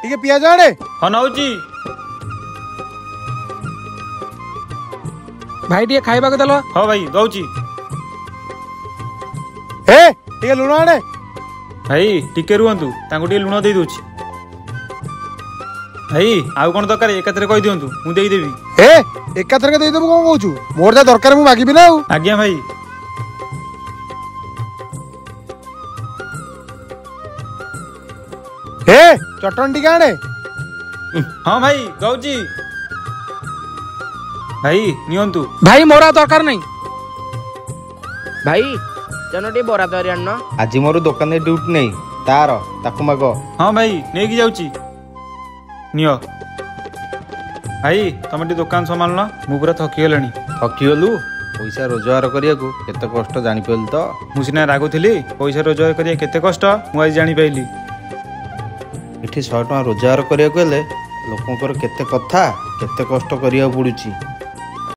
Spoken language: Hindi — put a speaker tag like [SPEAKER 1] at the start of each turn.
[SPEAKER 1] ठीक है पियाज आड़े
[SPEAKER 2] हाँ नौची
[SPEAKER 3] भाई टे खाइबा को दलो।
[SPEAKER 2] हाँ भाई दौची
[SPEAKER 1] हे ठीक है लुण आड़े
[SPEAKER 2] भाई टिके रुहतु टे लुण दे दूची भाई आउ कौन दरकार एकाथरे कहि दियंतु मु देई देबी।
[SPEAKER 1] हे एकाथरक देई देबो कोन कहूछु मोर जा दरकार मु मागिबी ना आउ।
[SPEAKER 2] आज्ञा भाई।
[SPEAKER 1] हे चटन टिके आड़े
[SPEAKER 2] हाँ भाई दौची भाई नियंतु।
[SPEAKER 3] भाई मोरा दरकार नहीं भाई जनो टे बरा दरी अन्न
[SPEAKER 4] आज मोर दुकान रे ड्यूटी नहीं तार ताकू माग।
[SPEAKER 2] हाँ भाई नहीं जाऊची नियो भाई तुम टे दुकान संभालना मु पूरा थकी गलनी।
[SPEAKER 4] थकीगलु पैसा रोजगार करिया को केते कष्ट जानि पेल तो
[SPEAKER 2] मु सिना रागुथली पैसा रोजगार करिया केते कष्ट मु आज जानि पाइली।
[SPEAKER 4] एठी 100 टका रोजगार करिया को हेले लोकंकर केते कथा केते कष्ट करिया पड़ुची।